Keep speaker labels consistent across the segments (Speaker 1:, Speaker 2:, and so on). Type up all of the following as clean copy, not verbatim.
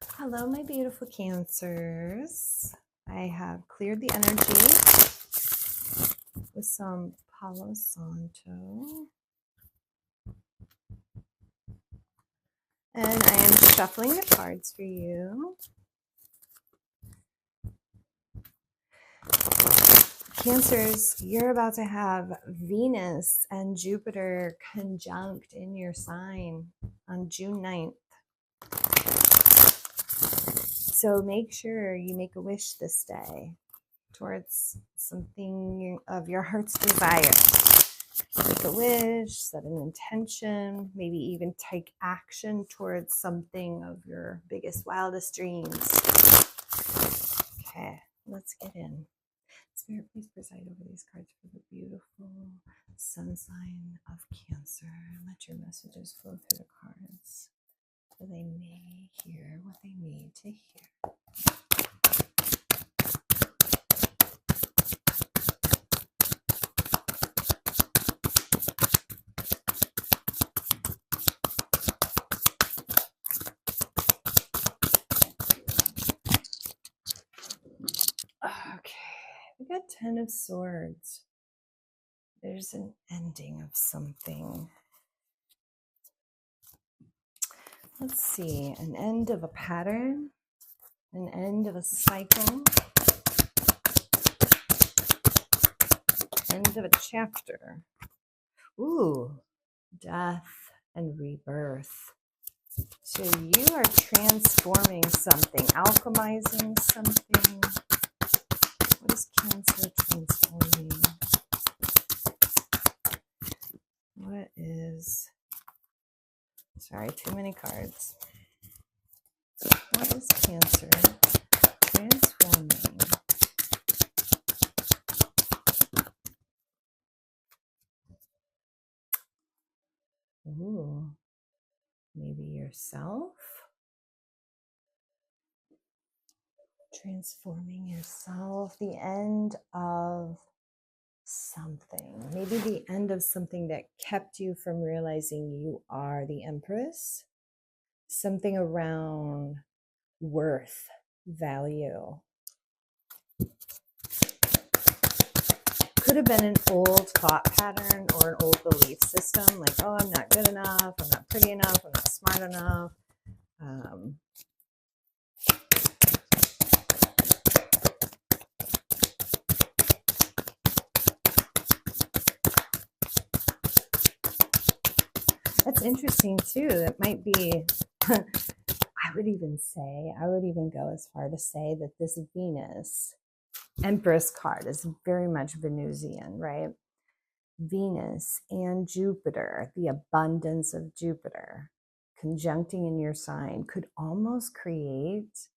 Speaker 1: Hello, my beautiful Cancers. I have cleared the energy with some Palo Santo. And I am shuffling the cards for you. Cancers, you're about to have Venus and Jupiter conjunct in your sign on June 9th. So make sure you make a wish this day towards something of your heart's desire. Make a wish, set an intention, maybe even take action towards something of your biggest, wildest dreams. Okay, let's get in. Spirit, please preside over these cards for the beautiful sun sign of Cancer. Let your messages flow through the cards so they may hear what they need to hear. Okay, we got 10 of Swords. There's an ending of something. Let's see, an end of a pattern, an end of a cycle, end of a chapter. Ooh, death and rebirth. So you are transforming something, alchemizing something. What is Cancer transforming? What is, sorry, too many cards. What is Cancer transforming? Ooh, maybe yourself? Transforming yourself, the end of something, maybe the end of something that kept you from realizing you are the Empress, something around worth, value. Could have been an old thought pattern or an old belief system, like, oh, I'm not good enough, I'm not pretty enough, I'm not smart enough. That's interesting too. It might be, I would even go as far to say that this Venus Empress card is very much Venusian, right? Venus and Jupiter, the abundance of Jupiter conjuncting in your sign could almost create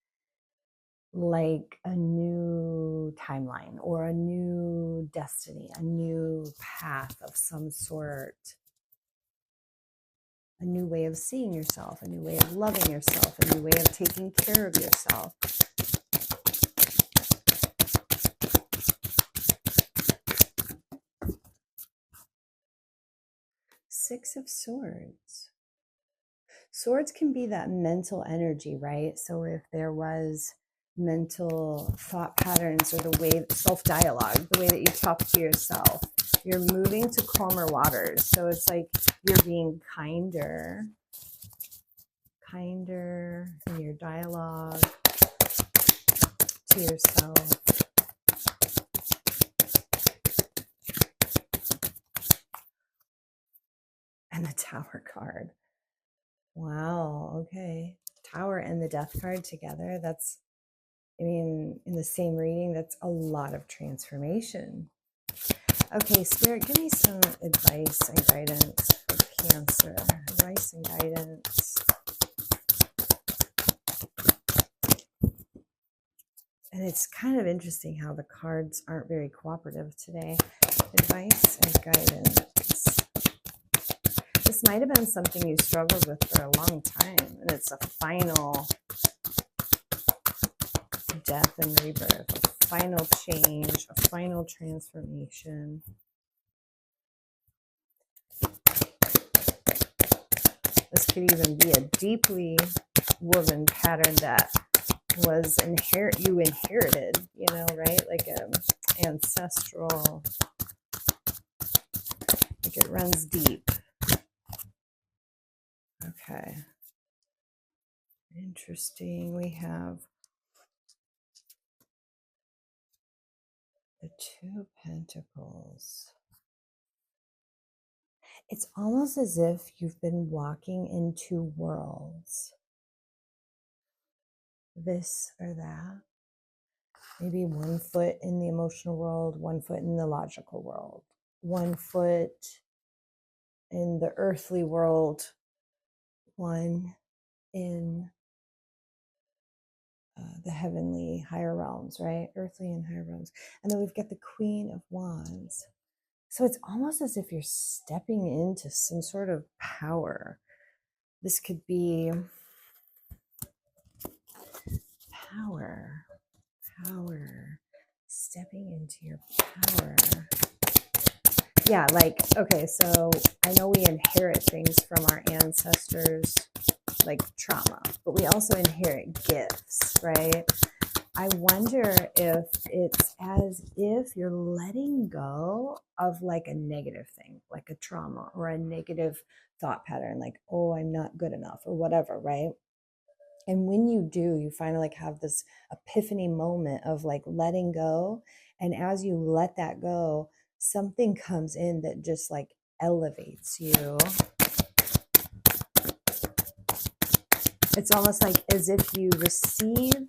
Speaker 1: like a new timeline or a new destiny, a new path of some sort. A new way of seeing yourself, a new way of loving yourself, a new way of taking care of yourself. Six of Swords. Swords can be that mental energy, right? So if there was mental thought patterns or the way, self-dialogue, the way that you talk to yourself, you're moving to calmer waters. So it's like you're being kinder in your dialogue to yourself. And the Tower card. Wow, okay. Tower and the Death card together. That's, I mean, in the same reading, that's a lot of transformation. Okay, Spirit, give me some advice and guidance for Cancer. Advice and guidance. And it's kind of interesting how the cards aren't very cooperative today. Advice and guidance. This might have been something you struggled with for a long time, and it's a final death and rebirth, a final change, a final transformation. This could even be a deeply woven pattern that was you inherited, you know, right? Like ancestral, like it runs deep. Okay. Interesting. We have the Two of Pentacles. It's almost as if you've been walking in two worlds. This or that. Maybe one foot in the emotional world, one foot in the logical world, one foot in the earthly world, one in the heavenly higher realms, right? Earthly and higher realms. And then we've got the Queen of Wands. So it's almost as if you're stepping into some sort of power. This could be power, stepping into your power. Yeah, like, okay, so I know we inherit things from our ancestors, like trauma, but we also inherit gifts, right? I wonder if it's as if you're letting go of like a negative thing, like a trauma or a negative thought pattern, like, oh, I'm not good enough or whatever, right? And when you do, you finally like have this epiphany moment of like letting go. And as you let that go, something comes in that just like elevates you. It's almost like as if you receive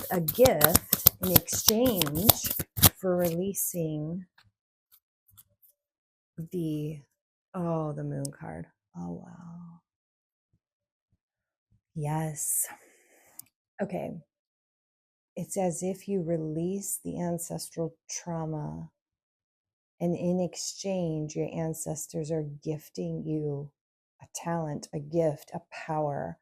Speaker 1: a gift in exchange for releasing the Moon card. Oh, wow. Yes. Okay. It's as if you release the ancestral trauma, and in exchange, your ancestors are gifting you a talent, a gift, a power.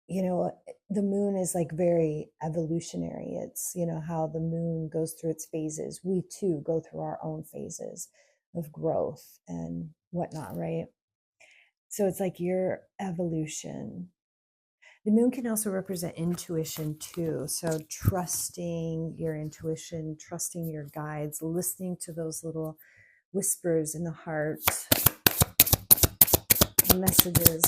Speaker 1: You know, the moon is like very evolutionary. It's, you know, how the moon goes through its phases. We too go through our own phases of growth and whatnot, right? So it's like your evolution. The moon can also represent intuition too. So trusting your intuition, trusting your guides, listening to those little whispers in the heart, messages.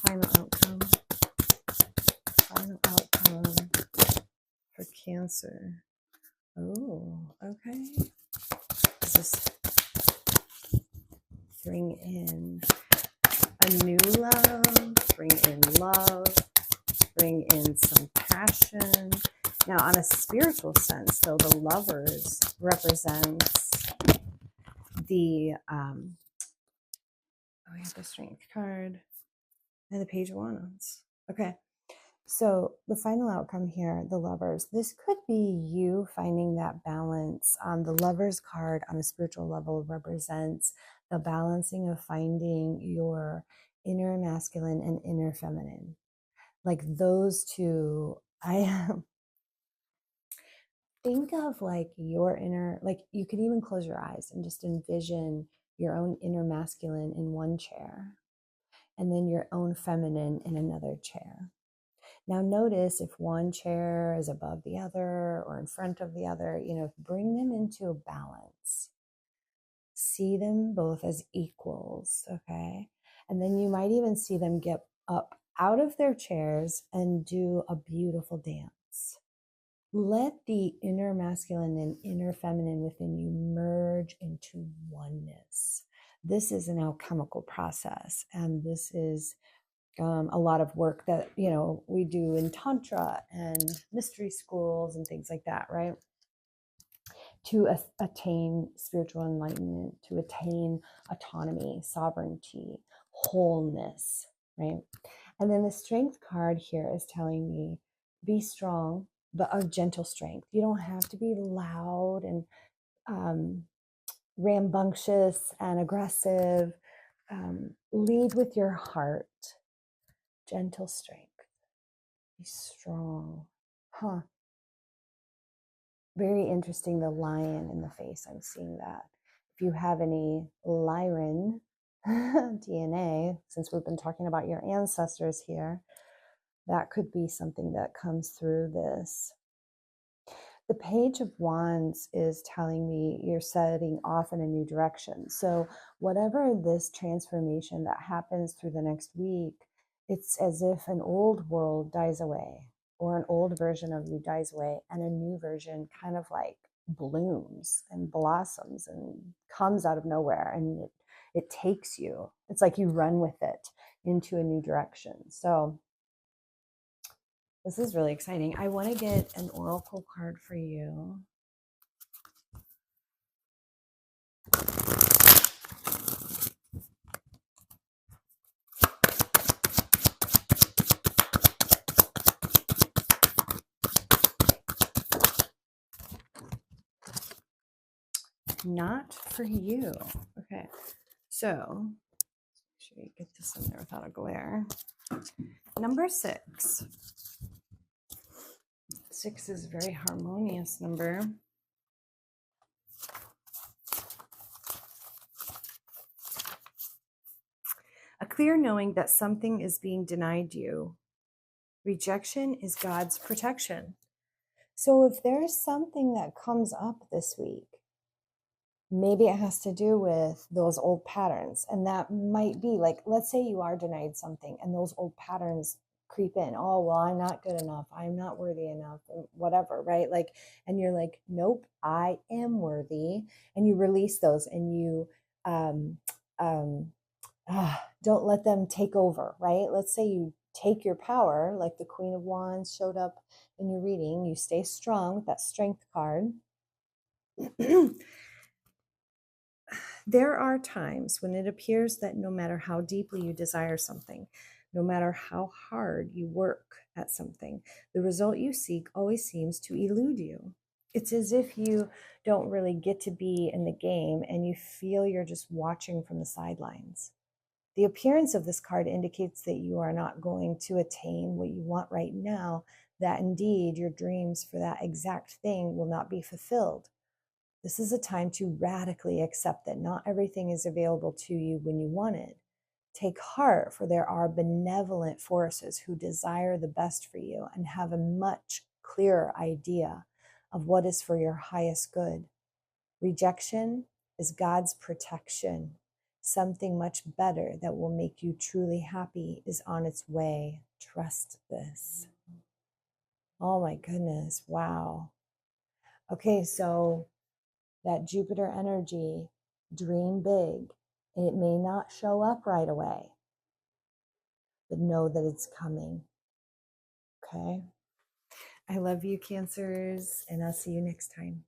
Speaker 1: Final outcome for Cancer. Oh, okay. Does this bring in a new love, bring in love, bring in some passion? Now, on a spiritual sense, though, the Lovers represents the, we have the Strength card and the Page of Wands. Okay. So the final outcome here, the Lovers, this could be you finding that balance. The Lovers card on a spiritual level represents the balancing of finding your inner masculine and inner feminine. Like those two, I think of like your inner, like you could even close your eyes and just envision your own inner masculine in one chair and then your own feminine in another chair. Now notice if one chair is above the other or in front of the other, you know, bring them into a balance. See them both as equals, okay? And then you might even see them get up out of their chairs and do a beautiful dance. Let the inner masculine and inner feminine within you merge into oneness. This is an alchemical process, and this is a lot of work that, you know, we do in Tantra and mystery schools and things like that, right? To attain spiritual enlightenment, to attain autonomy, sovereignty, wholeness, right? And then the Strength card here is telling me, be strong, but of gentle strength. You don't have to be loud and rambunctious and aggressive. Lead with your heart. Gentle strength. Be strong. Huh. Very interesting, the lion in the face. I'm seeing that. If you have any Lyran DNA, since we've been talking about your ancestors here, that could be something that comes through this. The Page of Wands is telling me you're setting off in a new direction. So whatever this transformation that happens through the next week, it's as if an old world dies away, or an old version of you dies away, and a new version kind of like blooms and blossoms and comes out of nowhere, and it takes you. It's like you run with it into a new direction. So this is really exciting. I want to get an oracle card for you. Not for you. Okay, so should we get this in there without a glare? Number 6. 6 is a very harmonious number. A clear knowing that something is being denied you. Rejection is God's protection. So if there's something that comes up this week, maybe it has to do with those old patterns. And that might be like, let's say you are denied something and those old patterns creep in. Oh, well, I'm not good enough. I'm not worthy enough, whatever, right? Like, and you're like, nope, I am worthy. And you release those and you don't let them take over, right? Let's say you take your power, like the Queen of Wands showed up in your reading. You stay strong with that Strength card. There are times when it appears that no matter how deeply you desire something, no matter how hard you work at something, the result you seek always seems to elude you. It's as if you don't really get to be in the game and you feel you're just watching from the sidelines. The appearance of this card indicates that you are not going to attain what you want right now, that indeed your dreams for that exact thing will not be fulfilled. This is a time to radically accept that not everything is available to you when you want it. Take heart, for there are benevolent forces who desire the best for you and have a much clearer idea of what is for your highest good. Rejection is God's protection. Something much better that will make you truly happy is on its way. Trust this. Oh my goodness. Wow. Okay, so that Jupiter energy, dream big. It may not show up right away, but know that it's coming. Okay? I love you, Cancers, and I'll see you next time.